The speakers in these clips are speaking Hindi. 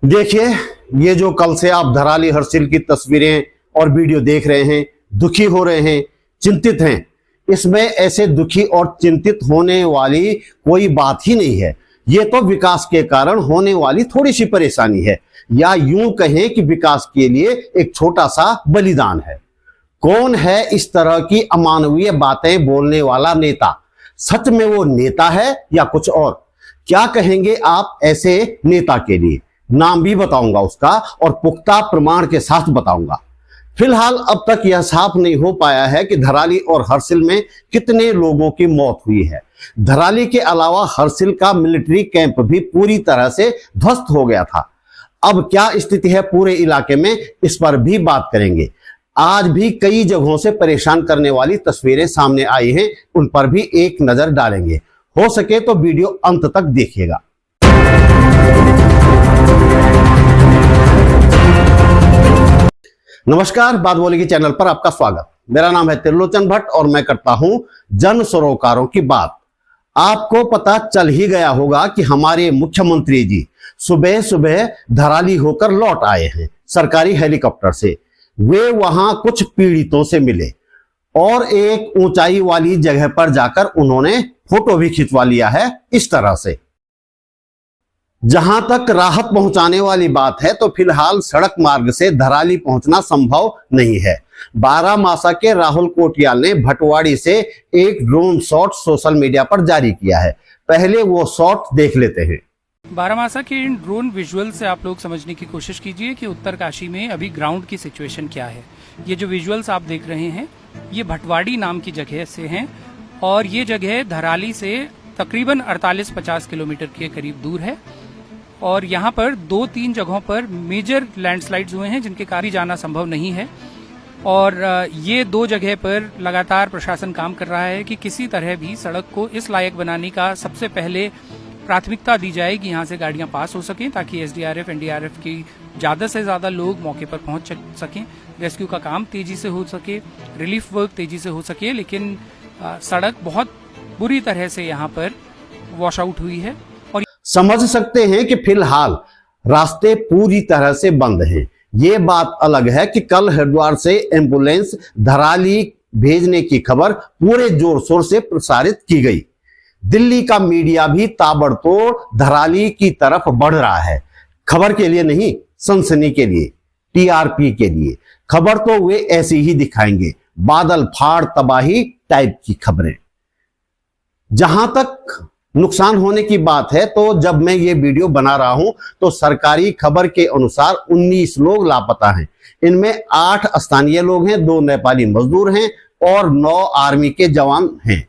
देखिए, ये जो कल से आप धराली हर्षिल की तस्वीरें और वीडियो देख रहे हैं, दुखी हो रहे हैं, चिंतित हैं, इसमें ऐसे दुखी और चिंतित होने वाली कोई बात ही नहीं है। ये तो विकास के कारण होने वाली थोड़ी सी परेशानी है, या यूं कहें कि विकास के लिए एक छोटा सा बलिदान है। कौन है इस तरह की अमानवीय बातें बोलने वाला नेता? सच में वो नेता है या कुछ और? क्या कहेंगे आप ऐसे नेता के लिए? नाम भी बताऊंगा उसका और पुख्ता प्रमाण के साथ बताऊंगा। फिलहाल अब तक यह साफ नहीं हो पाया है कि धराली और हर्षिल में कितने लोगों की मौत हुई है। धराली के अलावा हर्षिल का मिलिट्री कैंप भी पूरी तरह से ध्वस्त हो गया था। अब क्या स्थिति है पूरे इलाके में, इस पर भी बात करेंगे। आज भी कई जगहों से परेशान करने वाली तस्वीरें सामने आई हैं, उन पर भी एक नजर डालेंगे। हो सके तो वीडियो अंत तक देखिएगा। नमस्कार, बात बोलेगी चैनल पर आपका स्वागत। मेरा नाम है त्रिलोचन भट्ट और मैं करता हूं जन सरोकारों की बात। आपको पता चल ही गया होगा कि हमारे मुख्यमंत्री जी सुबह सुबह धराली होकर लौट आए हैं सरकारी हेलीकॉप्टर से। वे वहां कुछ पीड़ितों से मिले और एक ऊंचाई वाली जगह पर जाकर उन्होंने फोटो भी खिंचवा लिया है इस तरह से। जहां तक राहत पहुंचाने वाली बात है तो फिलहाल सड़क मार्ग से धराली पहुंचना संभव नहीं है। बारामासा के राहुल कोटियाल ने भटवाड़ी से एक ड्रोन शॉट सोशल मीडिया पर जारी किया है। पहले वो शॉट देख लेते हैं। बारामासा के इन ड्रोन विजुअल से आप लोग समझने की कोशिश कीजिए कि उत्तरकाशी में अभी ग्राउंड की सिचुएशन क्या है। ये जो विजुअल्स आप देख रहे हैं ये भटवाड़ी नाम की जगह से हैं और ये जगह धराली से तकरीबन 48-50 किलोमीटर के करीब दूर है। और यहाँ पर 2-3 जगहों पर मेजर लैंडस्लाइड्स हुए हैं जिनके कारण जाना संभव नहीं है। और ये 2 जगह पर लगातार प्रशासन काम कर रहा है कि किसी तरह भी सड़क को इस लायक बनाने का सबसे पहले प्राथमिकता दी जाए कि यहाँ से गाड़ियाँ पास हो सकें, ताकि एसडीआरएफ एनडीआरएफ की ज़्यादा से ज़्यादा लोग मौके पर पहुँच सकें, रेस्क्यू का काम तेज़ी से हो सके, रिलीफ वर्क तेज़ी से हो सके। लेकिन सड़क बहुत बुरी तरह से यहाँ पर वॉश आउट हुई है। और समझ सकते हैं कि फिलहाल रास्ते पूरी तरह से बंद हैं। ये बात अलग है कि कल हरिद्वार से एम्बुलेंस धराली भेजने की खबर पूरे जोर शोर से प्रसारित की गई। दिल्ली का मीडिया भी ताबड़तोड़ धराली की तरफ बढ़ रहा है। खबर के लिए नहीं, सनसनी के लिए, टीआरपी के लिए। खबर तो वे ऐसी ही दिखाएंगे, बादल फाड़ तबाही टाइप की खबरें। जहां तक नुकसान होने की बात है तो जब मैं ये वीडियो बना रहा हूं तो सरकारी खबर के अनुसार 19 लोग लापता हैं। इनमें 8 स्थानीय लोग हैं, 2 नेपाली मजदूर हैं और 9 आर्मी के जवान हैं।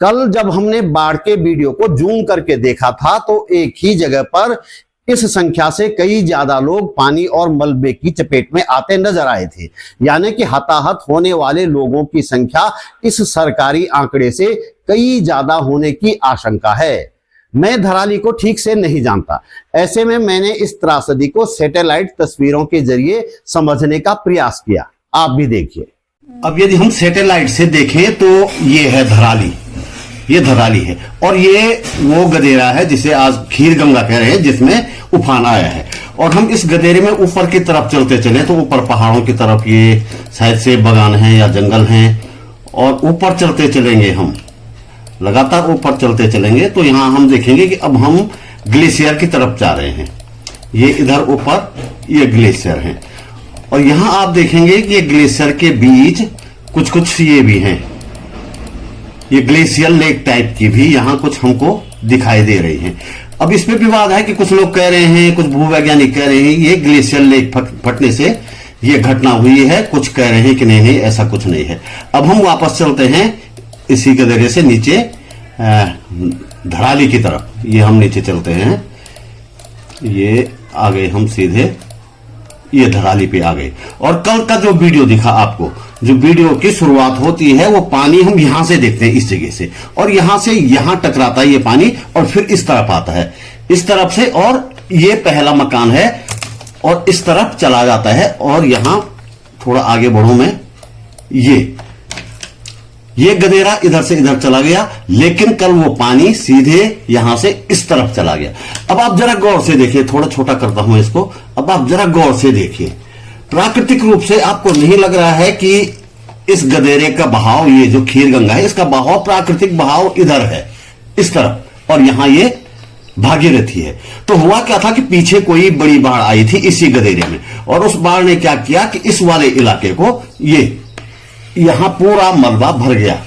कल जब हमने बाढ़ के वीडियो को जूम करके देखा था तो एक ही जगह पर इस संख्या से कई ज्यादा लोग पानी और मलबे की चपेट में आते नजर आए थे। यानी कि हताहत होने वाले लोगों की संख्या इस सरकारी आंकड़े से कई ज्यादा होने की आशंका है। मैं धराली को ठीक से नहीं जानता, ऐसे में मैंने इस त्रासदी को सैटेलाइट तस्वीरों के जरिए समझने का प्रयास किया। आप भी देखिए। अब यदि हम सैटेलाइट से देखें तो ये है धराली, ये धराली है और ये वो गदेरा है जिसे आज खीर गंगा कह रहे हैं, जिसमें उफान आया है। और हम इस गदेरे में ऊपर की तरफ चलते चले तो ऊपर पहाड़ों की तरफ ये शायद से बागान है या जंगल है, और ऊपर चलते चलेंगे, हम लगातार ऊपर चलते चलेंगे तो यहां हम देखेंगे कि अब हम ग्लेशियर की तरफ जा रहे हैं। ये इधर ऊपर ये ग्लेशियर है और यहां आप देखेंगे कि ये ग्लेशियर के बीच कुछ कुछ ये भी हैं, ये ग्लेशियर लेक टाइप की भी यहां कुछ हमको दिखाई दे रही है। अब इसमें विवाद है कि कुछ लोग कह रहे हैं, कुछ भूवैज्ञानिक कह रहे हैं ये ग्लेशियर लेक फटने से ये घटना हुई है, कुछ कह रहे हैं कि नहीं नहीं ऐसा कुछ नहीं है। अब हम वापस चलते हैं इसी गदेरे से नीचे धराली की तरफ। ये हम नीचे चलते हैं, ये आ गए हम सीधे, ये धराली पे आ गए। और कल का जो वीडियो दिखा आपको, जो वीडियो की शुरुआत होती है वो पानी हम यहां से देखते हैं इस जगह से, और यहां से यहां टकराता है ये पानी और फिर इस तरफ आता है, इस तरफ से, और ये पहला मकान है और इस तरफ चला जाता है। और यहां थोड़ा आगे बढ़ूं मैं, ये गदेरा इधर से इधर चला गया, लेकिन कल वो पानी सीधे यहां से इस तरफ चला गया। अब आप जरा गौर से देखिए, थोड़ा छोटा करता हूं इसको। अब आप जरा गौर से देखिए, प्राकृतिक रूप से आपको नहीं लग रहा है कि इस गदेरे का बहाव, ये जो खीर गंगा है, इसका बहाव, प्राकृतिक बहाव इधर है इस तरफ, और यहां ये भागीरथी है। तो हुआ क्या था कि पीछे कोई बड़ी बाढ़ आई थी इसी गदेरे में, और उस बाढ़ ने क्या किया कि इस वाले इलाके को, ये यहां पूरा मलबा भर गया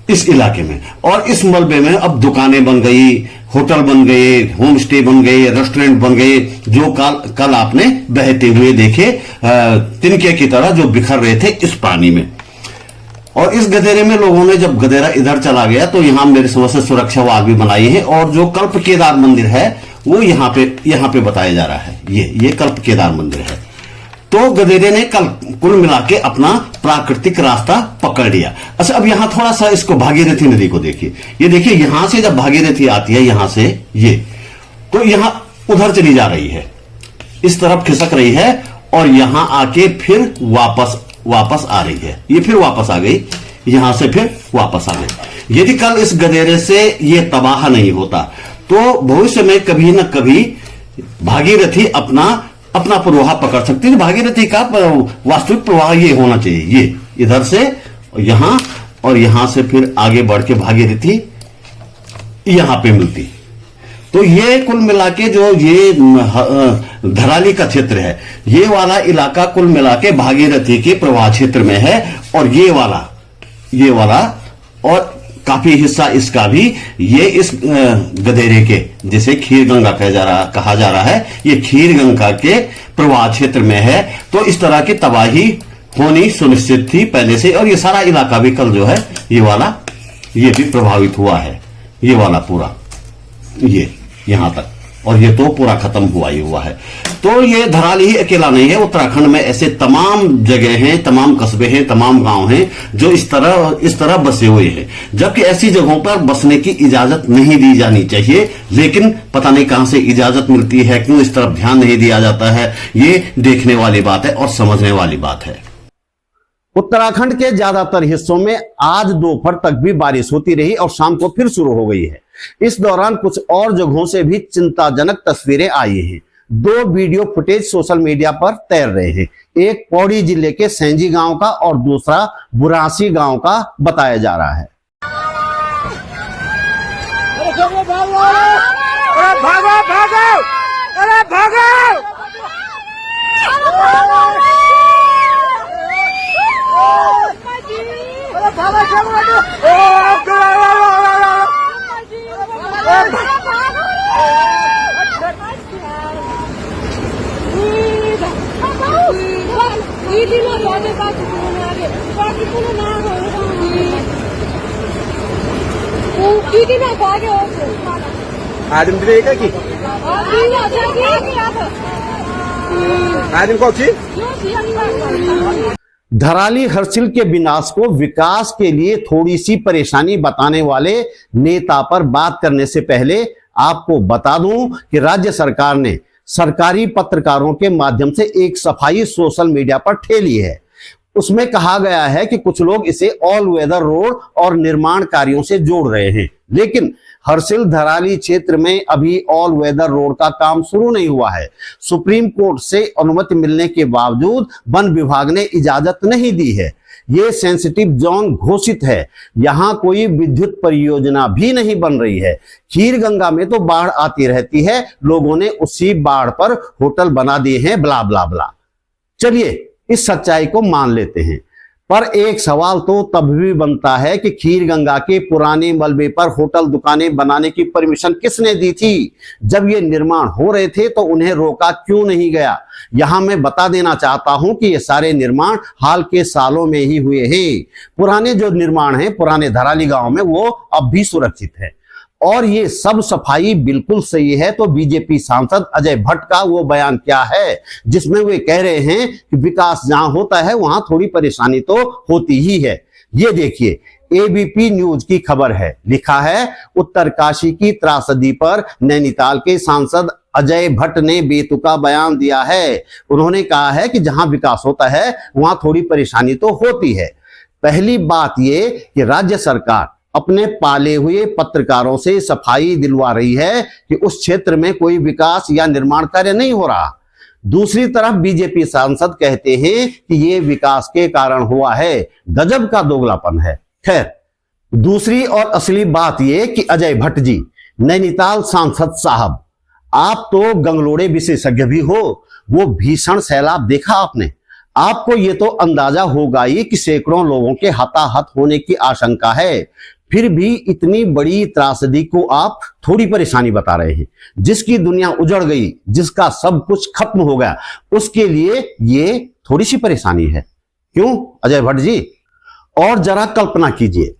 इस इलाके में, और इस मलबे में अब दुकानें बन गई, होटल बन गए, होम स्टे बन गए, रेस्टोरेंट बन गए, जो कल आपने बहते हुए देखे तिनके की तरह जो बिखर रहे थे इस पानी में। और इस गदेरे में लोगों ने, जब गदेरा इधर चला गया तो यहां मेरे समझ से सुरक्षा वाल भी बनाई है, और जो कल्प केदार मंदिर है वो यहां पे बताया जा रहा है। ये कल्प केदार मंदिर है। तो गदेरे ने कल कुल मिला के अपना प्राकृतिक रास्ता पकड़ लिया। अच्छा, अब यहां थोड़ा सा इसको भागीरथी नदी को देखिए। ये देखिए, यहां से जब भागीरथी आती है, यहां से ये, तो यहां उधर चली जा रही है, इस तरफ खिसक रही है, और यहां आके फिर वापस आ रही है। ये फिर वापस आ गई, यहां से फिर वापस आ गई। यदि कल इस गदेरे से ये तबाह नहीं होता तो भविष्य में कभी न कभी भागीरथी अपना प्रवाह पकड़ सकती है। भागीरथी का वास्तविक प्रवाह ये होना चाहिए, ये इधर से यहां, और यहां से फिर आगे बढ़ के भागीरथी यहां पे मिलती। तो ये कुल मिला के जो ये धराली का क्षेत्र है, ये वाला इलाका कुल मिला के भागीरथी के प्रवाह क्षेत्र में है, और ये वाला और काफी हिस्सा इसका भी ये इस गदेरे के, जिसे खीर गंगा कहा जा रहा है, ये खीर गंगा के प्रवाह क्षेत्र में है। तो इस तरह की तबाही होनी सुनिश्चित थी पहले से, और ये सारा इलाका भी कल जो है ये भी प्रभावित हुआ है, ये वाला पूरा, ये यहां तक, और ये तो पूरा खत्म हुआ है। तो ये धराली ही अकेला नहीं है, उत्तराखंड में ऐसे तमाम जगह हैं, तमाम कस्बे हैं, तमाम गांव हैं जो इस तरह बसे हुए हैं। जबकि ऐसी जगहों पर बसने की इजाजत नहीं दी जानी चाहिए, लेकिन पता नहीं कहां से इजाजत मिलती है, क्यों इस तरफ ध्यान नहीं दिया जाता है। ये देखने वाली बात है और समझने वाली बात है। उत्तराखंड के ज्यादातर हिस्सों में आज दोपहर तक भी बारिश होती रही और शाम को फिर शुरू हो गई है। इस दौरान कुछ और जगहों से भी चिंताजनक तस्वीरें आई हैं। 2 वीडियो फुटेज सोशल मीडिया पर तैर रहे हैं। एक पौड़ी जिले के सैंजी गांव का और दूसरा बुरासी गांव का बताया जा रहा है। अरे भागो भागो, अरे भागो, आदमी देगा कि आदमी को धराली हर्षिल के विनाश को विकास के लिए थोड़ी सी परेशानी बताने वाले नेता पर बात करने से पहले आपको बता दूं कि राज्य सरकार ने सरकारी पत्रकारों के माध्यम से एक सफाई सोशल मीडिया पर ठेली है। उसमें कहा गया है कि कुछ लोग इसे ऑल वेदर रोड और निर्माण कार्यों से जोड़ रहे हैं, लेकिन हर्षिल धराली क्षेत्र में अभी ऑल वेदर रोड का काम शुरू नहीं हुआ है। सुप्रीम कोर्ट से अनुमति मिलने के बावजूद वन विभाग ने इजाजत नहीं दी है। ये सेंसिटिव जोन घोषित है, यहाँ कोई विद्युत परियोजना भी नहीं बन रही है। खीर गंगा में तो बाढ़ आती रहती है, लोगों ने उसी बाढ़ पर होटल बना दिए हैं, ब्ला ब्ला ब्ला। चलिए इस सच्चाई को मान लेते हैं, पर एक सवाल तो तब भी बनता है कि खीर गंगा के पुराने मलबे पर होटल दुकानें बनाने की परमिशन किसने दी थी? जब ये निर्माण हो रहे थे तो उन्हें रोका क्यों नहीं गया? यहां मैं बता देना चाहता हूं कि ये सारे निर्माण हाल के सालों में ही हुए हैं। पुराने जो निर्माण हैं पुराने धराली गांव में, वो अब भी सुरक्षित है और ये सब सफाई बिल्कुल सही है। तो बीजेपी सांसद अजय भट्ट का वो बयान क्या है जिसमें वे कह रहे हैं कि विकास जहां होता है वहां थोड़ी परेशानी तो होती ही है। ये देखिए, एबीपी न्यूज की खबर है, लिखा है उत्तरकाशी की त्रासदी पर नैनीताल के सांसद अजय भट्ट ने बेतुका बयान दिया है। उन्होंने कहा है कि जहां विकास होता है वहां थोड़ी परेशानी तो होती है। पहली बात ये कि राज्य सरकार अपने पाले हुए पत्रकारों से सफाई दिलवा रही है कि उस क्षेत्र में कोई विकास या निर्माण कार्य नहीं हो रहा। दूसरी तरफ बीजेपी सांसद कहते हैं कि ये विकास के कारण हुआ है। गजब का दोगलापन है। खैर, दूसरी और असली बात ये कि अजय भट्ट जी, नैनीताल सांसद साहब, आप तो गंगलोड़े विशेषज्ञ भी हो। वो भीषण सैलाब देखा आपने? आपको ये तो अंदाजा होगा ही कि सैकड़ों लोगों के हताहत होने की आशंका है। फिर भी इतनी बड़ी त्रासदी को आप थोड़ी परेशानी बता रहे हैं। जिसकी दुनिया उजड़ गई, जिसका सब कुछ खत्म हो गया, उसके लिए ये थोड़ी सी परेशानी है। क्यों अजय भट्ट जी? और जरा कल्पना कीजिए,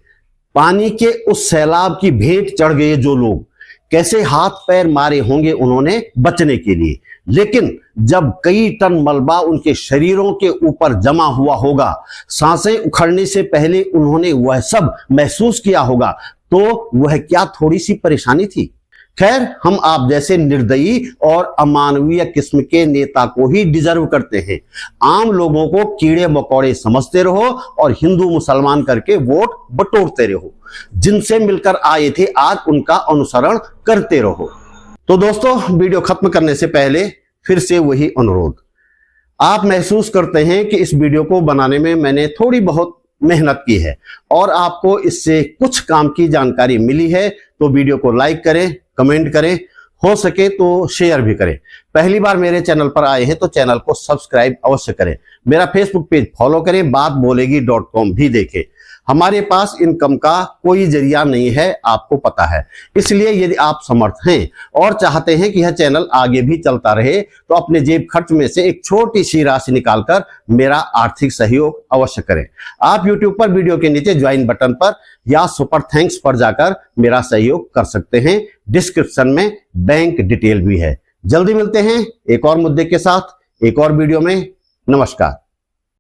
पानी के उस सैलाब की भेंट चढ़ गए जो लोग, कैसे हाथ पैर मारे होंगे उन्होंने बचने के लिए। लेकिन जब कई टन मलबा उनके शरीरों के ऊपर जमा हुआ होगा, सांसें उखड़ने से पहले उन्होंने वह सब महसूस किया होगा, तो वह क्या थोड़ी सी परेशानी थी? खैर, हम आप जैसे निर्दयी और अमानवीय किस्म के नेता को ही डिजर्व करते हैं। आम लोगों को कीड़े मकोड़े समझते रहो और हिंदू मुसलमान करके वोट बटोरते रहो। जिनसे मिलकर आए थे आज उनका अनुसरण करते रहो। तो दोस्तों, वीडियो खत्म करने से पहले फिर से वही अनुरोध, आप महसूस करते हैं कि इस वीडियो को बनाने में मैंने थोड़ी बहुत मेहनत की है और आपको इससे कुछ काम की जानकारी मिली है, तो वीडियो को लाइक करें, कमेंट करें, हो सके तो शेयर भी करें। पहली बार मेरे चैनल पर आए हैं तो चैनल को सब्सक्राइब अवश्य करें। मेरा फेसबुक पेज फॉलो करें, बातबोलेगी.com भी देखें। हमारे पास इनकम का कोई जरिया नहीं है, आपको पता है। इसलिए यदि आप समर्थ हैं और चाहते हैं कि यह चैनल आगे भी चलता रहे, तो अपने जेब खर्च में से एक छोटी सी राशि निकालकर मेरा आर्थिक सहयोग अवश्य करें। आप YouTube पर वीडियो के नीचे ज्वाइन बटन पर या सुपर थैंक्स पर जाकर मेरा सहयोग कर सकते हैं। डिस्क्रिप्शन में बैंक डिटेल भी है। जल्दी मिलते हैं एक और मुद्दे के साथ, एक और वीडियो में। नमस्कार।